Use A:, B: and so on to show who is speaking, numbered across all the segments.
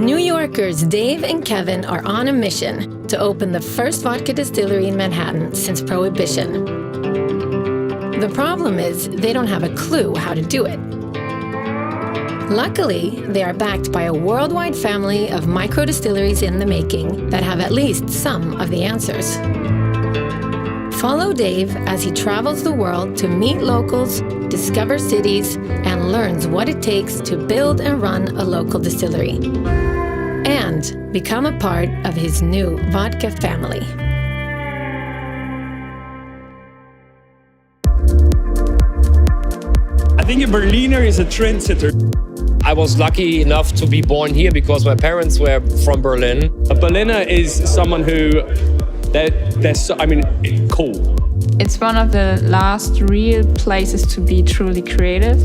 A: New Yorkers Dave and Kevin are on a mission to open the first vodka distillery in Manhattan since Prohibition. The problem is they don't have a clue how to do it. Luckily, they are backed by a worldwide family of micro-distilleries in the making that have at least some of the answers. Follow Dave as he travels the world to meet locals, discover cities, and learns what it takes to build and run a local distillery. And become a part of his new Vodka Family.
B: I think a Berliner is a trendsetter.
C: I was lucky enough to be born here because my parents were from Berlin.
B: A Berliner is someone who, cool.
D: It's one of the last real places to be truly creative.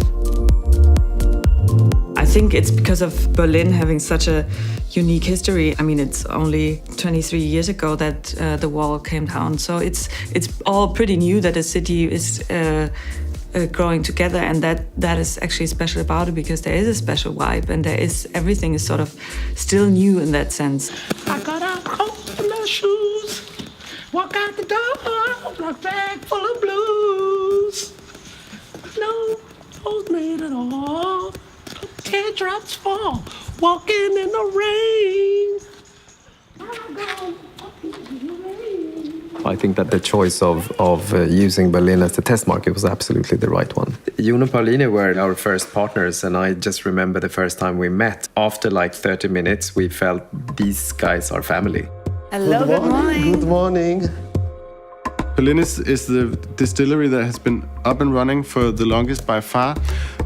E: I think it's because of Berlin having such a unique history. I mean, it's only 23 years ago that the wall came down. So it's all pretty new that a city is growing together, and that is actually special about it because there is a special vibe and everything is sort of still new in that sense.
F: I got out coat and my shoes, walk out the door, black bag full of blues. No clothes made at all, teardrops fall, walking in the rain.
G: I think that the choice of using Berlin as the test market was absolutely the right one. Jon and Pauline were our first partners, and I just remember the first time we met. After like 30 minutes, we felt these guys are family.
E: Hello, good morning.
H: Good morning.
I: Berlin is the distillery that has been up and running for the longest by far.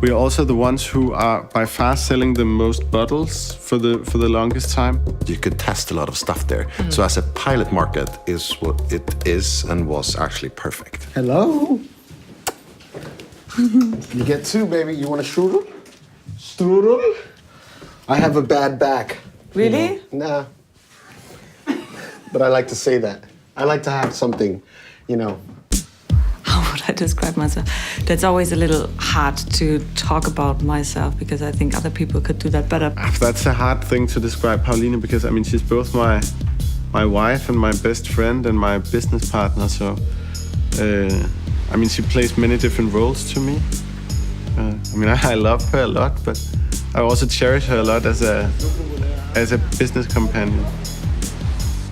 I: We are also the ones who are by far selling the most bottles for the longest time.
H: You could test a lot of stuff there. So as a pilot market is what it is and was actually perfect.
F: Hello. You get two, baby. You want a strudel? Strudel? I have a bad back.
E: Really?
F: Nah. But I like to say that. I like to have something,
E: How would I describe myself? That's always a little hard to talk about myself because I think other people could do that better.
I: That's a hard thing to describe Pauline because, I mean, she's both my wife and my best friend and my business partner. So, I mean, she plays many different roles to me. I love her a lot, but I also cherish her a lot as a business companion.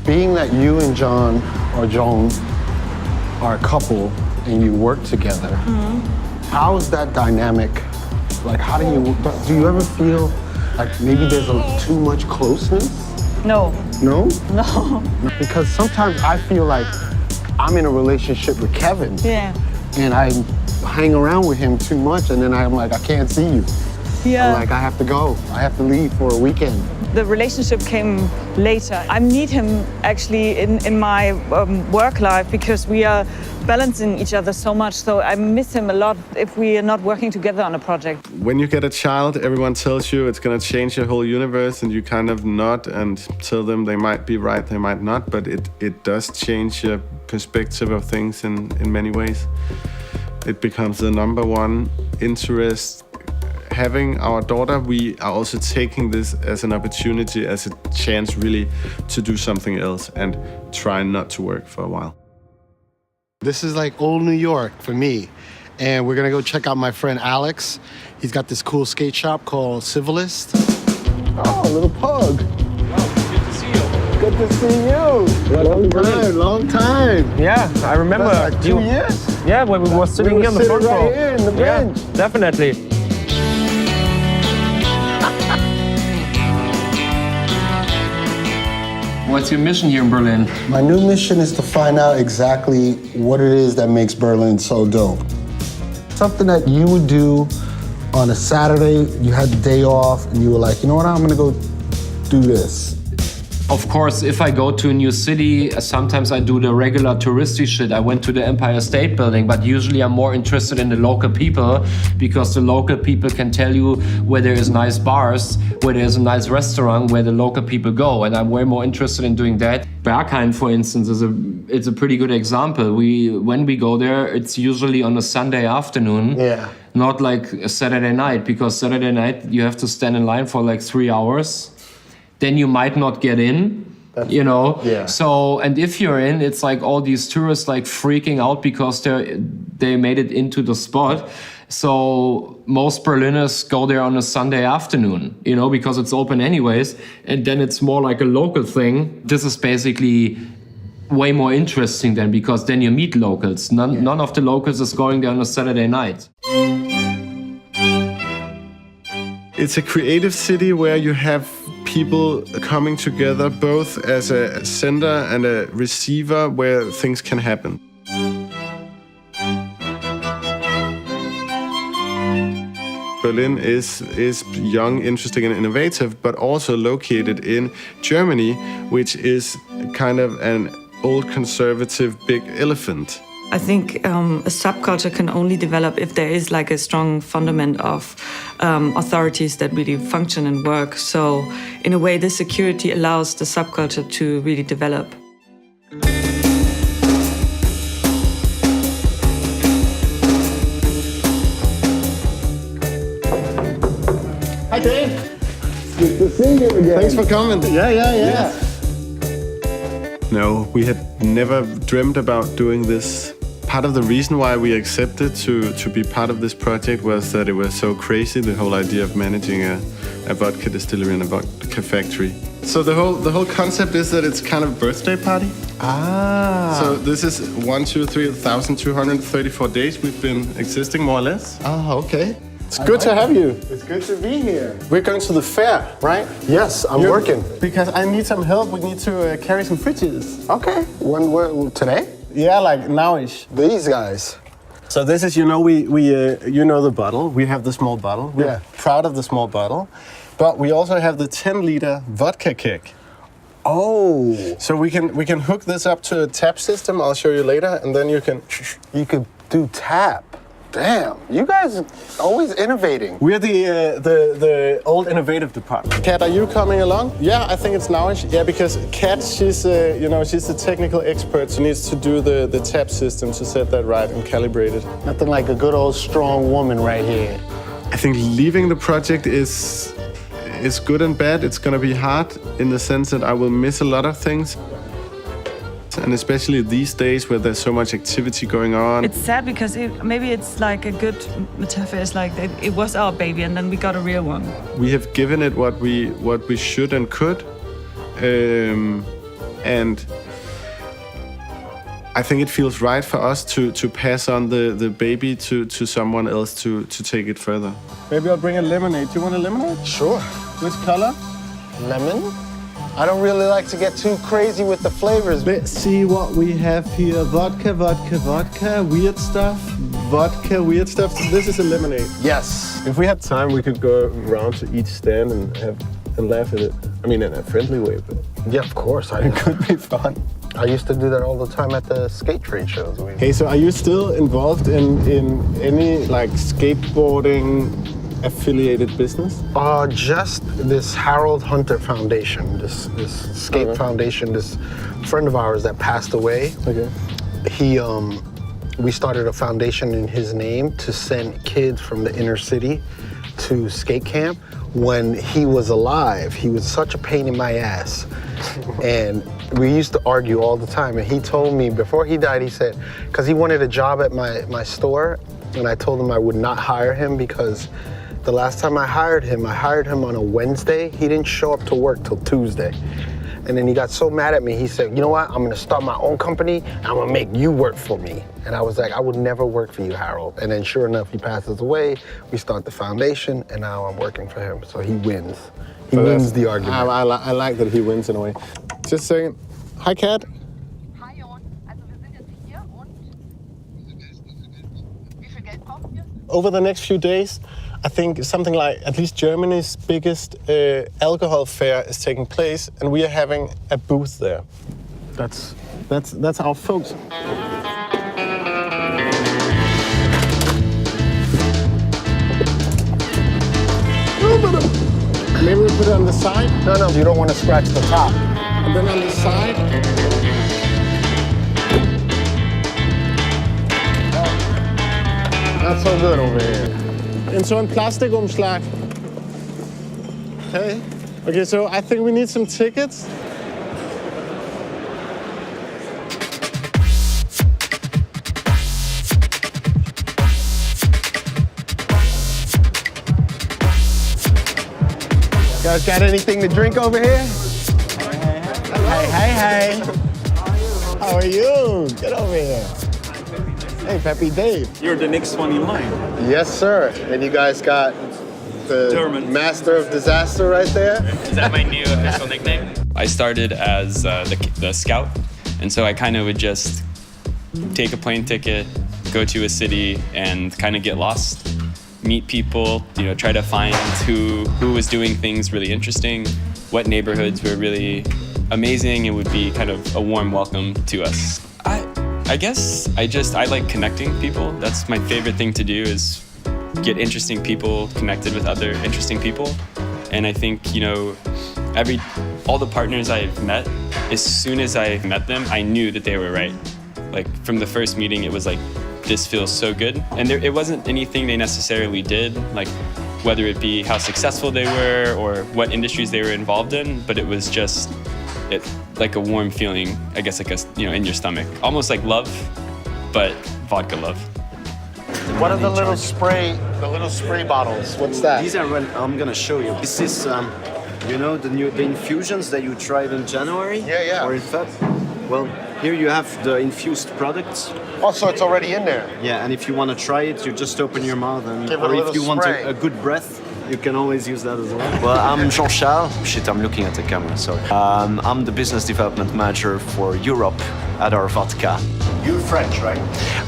F: Being that you and John or Joan are a couple and you work together, how is that dynamic? Like, how do you ever feel like maybe there's too much closeness?
E: No.
F: No?
E: No.
F: Because sometimes I feel like I'm in a relationship with Kevin.
E: Yeah.
F: And I hang around with him too much, and then I'm like, I can't see you.
E: Yeah.
F: I'm like, I have to go. I have to leave for a weekend.
E: The relationship came later. I need him actually in my work life because we are balancing each other so much. So I miss him a lot if we are not working together on a project.
I: When you get a child, everyone tells you it's going to change your whole universe, and you kind of nod and tell them they might be right, they might not, but it does change your perspective of things in many ways. It becomes the number one interest. Having our daughter, we are also taking this as an opportunity, as a chance really to do something else and try not to work for a while.
F: This is like old New York for me. And we're gonna go check out my friend Alex. He's got this cool skate shop called Civilist. Oh, little pug.
C: Good to see you.
F: Good to see you. Long time.
C: Yeah, I remember.
F: That's like 2 years?
C: Yeah, when we were sitting here on the front row.
F: Right here in the bench.
C: Yeah, definitely. What's your mission here in Berlin?
F: My new mission is to find out exactly what it is that makes Berlin so dope. Something that you would do on a Saturday, you had the day off, and you were like, you know what, I'm gonna go do this.
C: Of course, if I go to a new city, sometimes I do the regular touristy shit. I went to the Empire State Building, but usually I'm more interested in the local people because the local people can tell you where there is nice bars, where there's a nice restaurant, where the local people go, and I'm way more interested in doing that. Berghein, for instance, it's a pretty good example. When we go there, it's usually on a Sunday afternoon.
F: Yeah.
C: Not like a Saturday night, because Saturday night you have to stand in line for like 3 hours. then you might not get in. You know, so, and if you're in, it's like all these tourists like freaking out because they made it into the spot. So most Berliners go there on a Sunday afternoon, you know, because it's open anyways, and then it's more like a local thing. This is basically way more interesting then, because then you meet locals. None of the locals is going there on a Saturday night.
I: It's a creative city where you have people coming together both as a sender and a receiver where things can happen. Berlin is young, interesting and innovative, but also located in Germany, which is kind of an old conservative big elephant.
E: I think a subculture can only develop if there is like a strong fundament of authorities that really function and work. So in a way, this security allows the subculture to really develop.
F: Hi, Dave. Good to see you again.
I: Thanks for coming.
F: Yeah.
I: No, we had never dreamed about doing this. Part of the reason why we accepted to be part of this project was that it was so crazy, the whole idea of managing a vodka distillery and a vodka factory. So the whole concept is that it's kind of a birthday party. So this is 1,234 days we've been existing, more or less.
F: Oh, okay. It's good to have you. It's good to be here. We're going to the fair, right?
J: Yes, I'm working.
F: Because I need some help. We need to carry some fridges.
J: Okay. When today?
F: Yeah, like nowish.
J: These guys.
F: So this is, you know, we you know the bottle. We have the small bottle. We're proud of the small bottle. But we also have the 10-liter vodka keg.
J: Oh.
F: So we can hook this up to a tap system. I'll show you later, and then you can
J: do tap. Damn, you guys are always innovating.
F: We're the old innovative department. Kat, are you coming along? Yeah, I think it's nowish. Yeah, because Kat, she's she's the technical expert. She needs to do the tap system to set that right and calibrate it.
J: Nothing like a good old strong woman right here.
I: I think leaving the project is good and bad. It's gonna be hard in the sense that I will miss a lot of things. And especially these days where there's so much activity going on.
E: It's sad because maybe it's like a good metaphor. It's like it was our baby and then we got a real one.
I: We have given it what we should and could. And I think it feels right for us to pass on the baby to someone else to take it further.
F: Maybe I'll bring a lemonade. Do you want a lemonade?
J: Sure.
F: Which color?
J: Lemon? I don't really like to get too crazy with the flavors.
F: Let's see what we have here. Vodka, weird stuff. Vodka, weird stuff. This is a lemonade.
J: Yes.
F: If we had time, we could go around to each stand and laugh at it. I mean, in a friendly way, but
J: yeah, of course.
F: It could be fun.
J: I used to do that all the time at the skate trade shows.
F: Hey, so are you still involved in any like skateboarding affiliated business?
J: Just this Harold Hunter Foundation, this skate foundation, this friend of ours that passed away.
F: Okay.
J: We started a foundation in his name to send kids from the inner city to skate camp. When he was alive, he was such a pain in my ass. And we used to argue all the time. And he told me before he died, he said, because he wanted a job at my store, and I told him I would not hire him because the last time I hired him on a Wednesday. He didn't show up to work till Tuesday. And then he got so mad at me, he said, you know what, I'm gonna start my own company, and I'm gonna make you work for me. And I was like, I would never work for you, Harold. And then sure enough, he passes away, we start the foundation, and now I'm working for him. So he wins. He wins the argument.
F: I like that he wins in a way. Just a second. Hi, Kat.
K: Hi, Jon. Also wir sind jetzt hier und wie viel Geld brauchen wir?
F: Over the next few days, I think something like at least Germany's biggest alcohol fair is taking place, and we are having a booth there. That's our folks. Maybe we put it on the side?
J: No, you don't want to scratch the top.
F: And then on the side.
J: Not so good over here.
F: In so en plastikumslag. Hey.
J: Okay, so I think we need some tickets. You guys got anything to drink over here? Hey. How are you? Get over here. Hey, Peppy Dave.
B: You're the next one in line.
J: Yes, sir. And you guys got the
B: German.
J: Master of Disaster right there?
L: Is that my new official nickname? I started as the scout, and so I kind of would just take a plane ticket, go to a city, and kind of get lost, meet people, try to find who was doing things really interesting, what neighborhoods were really amazing and would be kind of a warm welcome to us. I guess I like connecting people. That's my favorite thing to do, is get interesting people connected with other interesting people. And I think, all the partners I've met, as soon as I met them, I knew that they were right. Like from the first meeting, it was like, this feels so good. And it wasn't anything they necessarily did, like whether it be how successful they were or what industries they were involved in, but it was just like a warm feeling, I guess, in your stomach. Almost like love, but vodka love.
J: What are the little spray bottles? What's that?
M: These are what I'm gonna show you. This is, the infusions that you tried in January?
J: Yeah.
M: Or in Feb? Well, here you have the infused products.
J: Oh, so it's already in there?
M: Yeah, and if you want to try it, you just open your mouth and,
J: Give it a
M: or if
J: little
M: you want
J: spray.
M: a good breath, you can always use that as well. Well, I'm Jean-Charles. Shit, I'm looking at the camera, sorry. I'm the business development manager for Europe at our vodka.
J: You're French, right?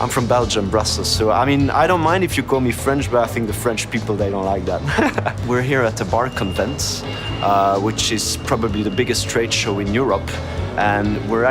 M: I'm from Belgium, Brussels, so I don't mind if you call me French, but I think the French people, they don't like that. We're here at the Bar Convent, which is probably the biggest trade show in Europe. And we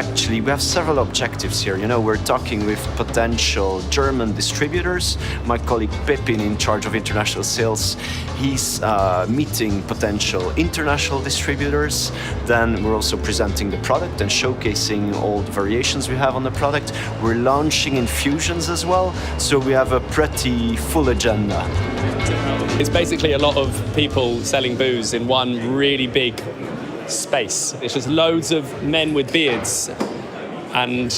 M: have several objectives here. We're talking with potential German distributors. My colleague Pepin, in charge of international sales, he's meeting potential international distributors. Then we're also presenting the product and showcasing all the variations we have on the product. We're launching infusions as well, so we have a pretty full agenda.
B: It's basically a lot of people selling booze in one really big space. It's just loads of men with beards and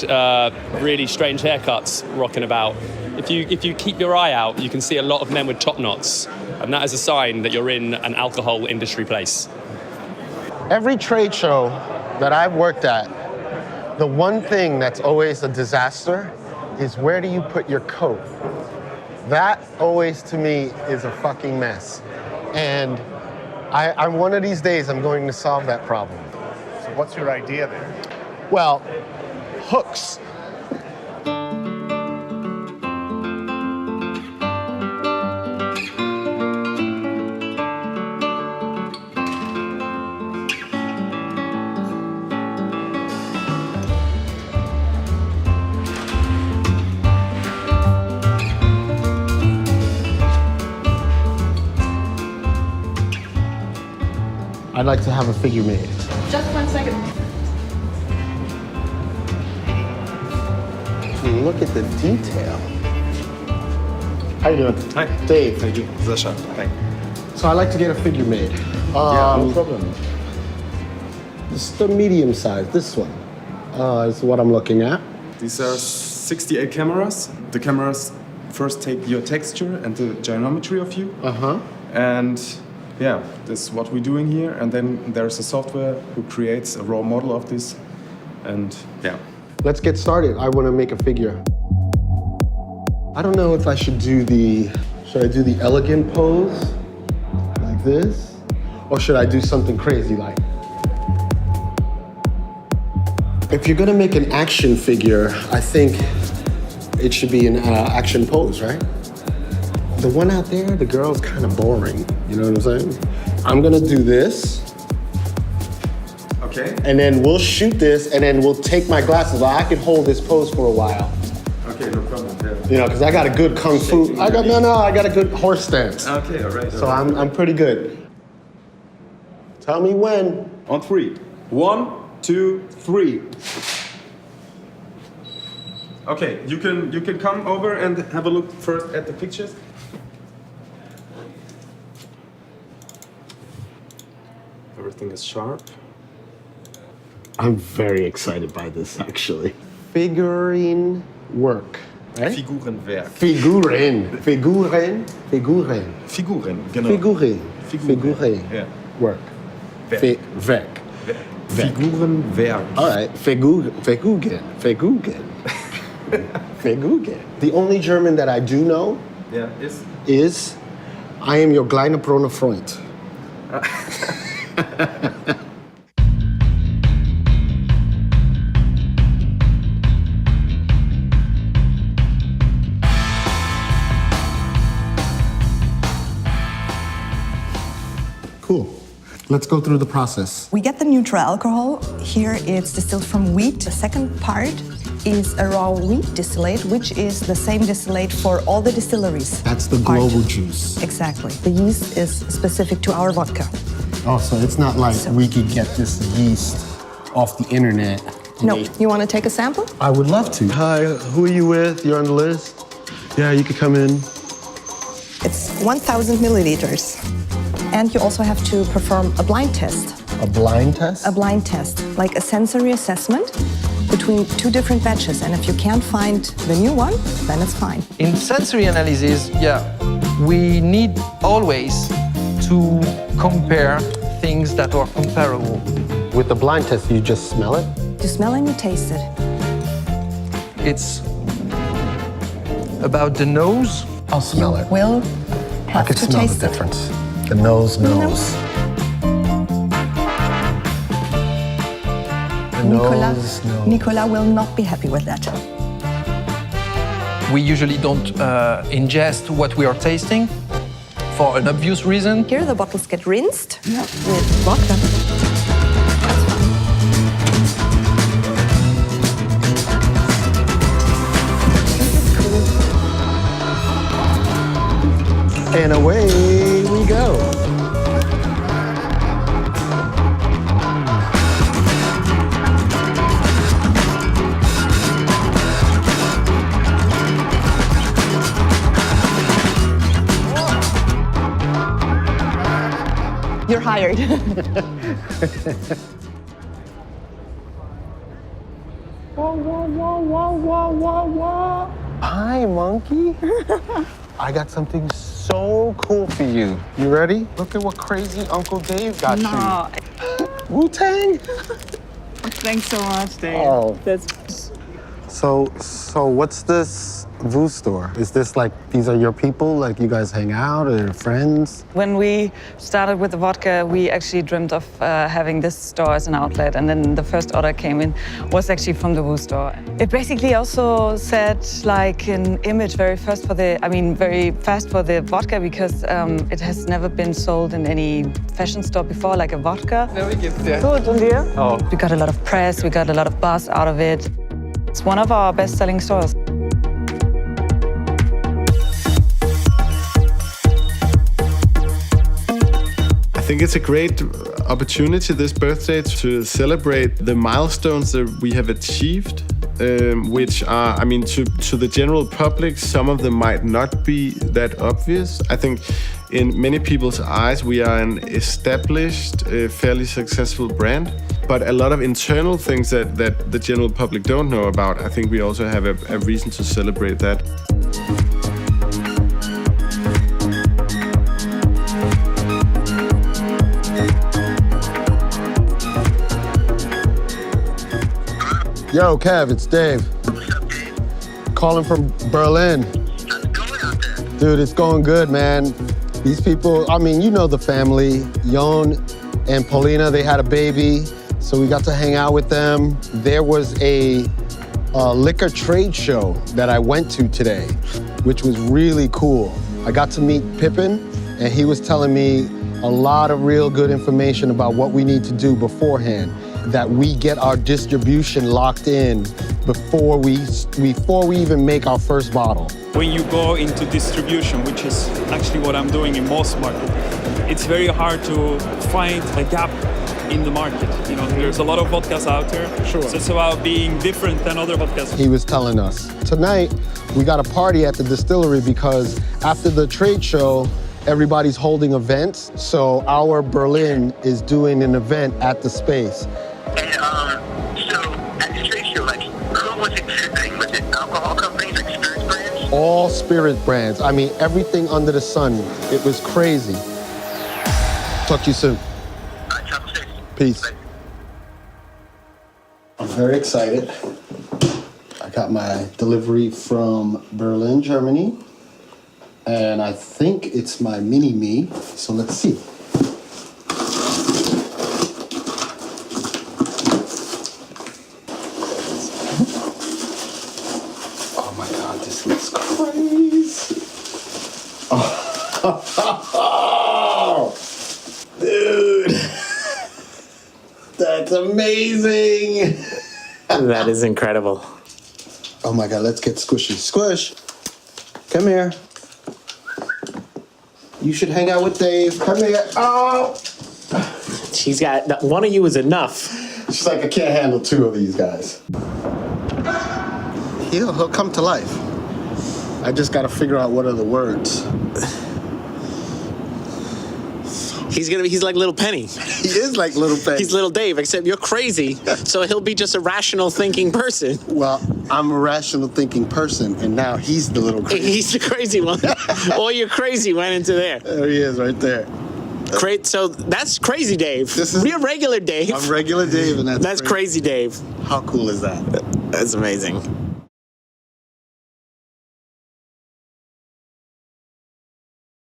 B: really strange haircuts rocking about. If you keep your eye out, you can see a lot of men with top knots, and that is a sign that you're in an alcohol industry place.
J: Every trade show that I've worked at, the one thing that's always a disaster is, where do you put your coat? That always, to me, is a fucking mess. And I'm one of these days, I'm going to solve that problem.
N: So what's your idea there?
J: Well, hooks. I'd like to have a figure made.
K: Just 1 second.
J: Look at the detail. How you doing?
I: Hi.
J: Dave.
I: How you doing? Sasha. Hi.
J: So I'd like to get a figure made.
I: Yeah, no problem.
J: This is the medium size, this one. Is what I'm looking at.
I: These are 68 cameras. The cameras first take your texture and the geometry of you. And yeah, this is what we're doing here. And then there's a software who creates a raw model of this. And yeah.
J: Let's get started. I want to make a figure. I don't know if I should do should I do the elegant pose like this? Or should I do something crazy like? If you're gonna make an action figure, I think it should be an action pose, right? The one out there, the girl's kind of boring. You know what I'm saying? I'm gonna do this.
I: Okay.
J: And then we'll shoot this, and then we'll take my glasses off. I can hold this pose for a while.
I: Okay, no problem. Yeah.
J: You know, because I got a good kung fu. I got a good horse stance.
I: Okay, all right.
J: So I'm pretty good. Tell me when.
I: On 3. 1, 2, 3. Okay, you can come over and have a look first at the pictures. Everything is sharp.
J: I'm very excited by this, actually. Figurine work, right?
I: Figurenwerk.
J: Figuren,
I: Figuren, genau.
J: Figuren.
I: Yeah.
J: Work.
I: Werk.
J: Werk.
I: Figurenwerk.
J: All right, Figugen. The only German that I do know is I am your kleine braune Freund. Cool. Let's go through the process.
O: We get the neutral alcohol. Here it's distilled from wheat. The second part is a raw wheat distillate, which is the same distillate for all the distilleries.
J: That's the global juice.
O: Exactly. The yeast is specific to our vodka.
J: Oh, so it's not like we could get this yeast off the internet.
O: No. You want to take a sample?
J: I would love to. Hi, who are you with? You're on the list? Yeah, you could come in.
O: It's 1,000 milliliters. And you also have to perform a blind test.
J: A blind test?
O: A blind test, like a sensory assessment between two different batches. And if you can't find the new one, then it's fine.
P: In sensory analysis, we need always to compare things that are comparable.
J: With the blind test, you just smell it?
O: You smell and you taste it.
P: It's about the nose.
J: I'll smell it.
O: Will have
J: I could
O: to
J: smell
O: taste
J: the difference. The nose knows.
O: Nicola will not be happy with that.
P: We usually don't ingest what we are tasting for an obvious reason.
O: Here the bottles get rinsed with vodka.
J: And away we go.
O: You're hired.
J: Whoa. Hi, monkey. I got something so cool for you. You ready? Look at what crazy Uncle Dave got you. Wu-Tang?
E: Thanks so much, Dave.
J: Oh.
E: That's...
J: So what's this Vu store? Is this like, these are your people? Like you guys hang out or your friends?
E: When we started with the vodka, we actually dreamed of having this store as an outlet. And then the first order came in was actually from the Vu store. It basically also set like an image very fast for the vodka because it has never been sold in any fashion store before, like a vodka.
P: Very good, yeah.
E: Good, and you?
P: Oh.
E: We got a lot of press, we got a lot of buzz out of it. It's one of our best-selling stores.
I: I think it's a great opportunity this birthday to celebrate the milestones that we have achieved, which are, to the general public, some of them might not be that obvious. I think in many people's eyes, we are an established, fairly successful brand, but a lot of internal things that the general public don't know about, I think we also have a reason to celebrate that.
J: Yo, Kev, it's Dave.
Q: What's up, Dave?
J: Calling from Berlin.
Q: How's it going out there?
J: Dude, it's going good, man. These people, you know the family. Jon and Paulina, they had a baby, so we got to hang out with them. There was a liquor trade show that I went to today, which was really cool. I got to meet Pippin, and he was telling me a lot of real good information about what we need to do beforehand, that we get our distribution locked in before we even make our first bottle.
R: When you go into distribution, which is actually what I'm doing in most markets, it's very hard to find a gap in the market. There's a lot of vodkas out there. Sure. So it's about being different than other vodkas.
J: He was telling us. Tonight, we got a party at the distillery because after the trade show, everybody's holding events. So our Berlin is doing an event at the space.
Q: And so at this trade show, like, who was exhibiting? Was it alcohol companies, like spirits brands?
J: All spirit brands. I mean, everything under the sun. It was crazy. Talk to you soon. Peace. I'm very excited. I got my delivery from Berlin, Germany. And I think it's my mini-me. So let's see. Oh my God, this looks crazy. Oh, dude. That's amazing.
S: That is incredible.
J: Oh my God, let's get squishy. Squish, come here. You should hang out with Dave. Come here. Oh.
S: She's got, one of you is enough.
J: She's like, I can't handle two of these guys. He'll come to life. I just got to figure out what are the words.
S: He's like Little Penny.
J: He is like Little Penny.
S: He's Little Dave, except you're crazy, so he'll be just a rational thinking person.
J: Well, I'm a rational thinking person, and now he's the little crazy.
S: He's the crazy one. All your crazy went into there.
J: There he is, right there.
S: Great. So that's Crazy Dave. You're regular Dave.
J: I'm regular Dave, and
S: that's crazy Dave.
J: How cool is that?
S: That's amazing.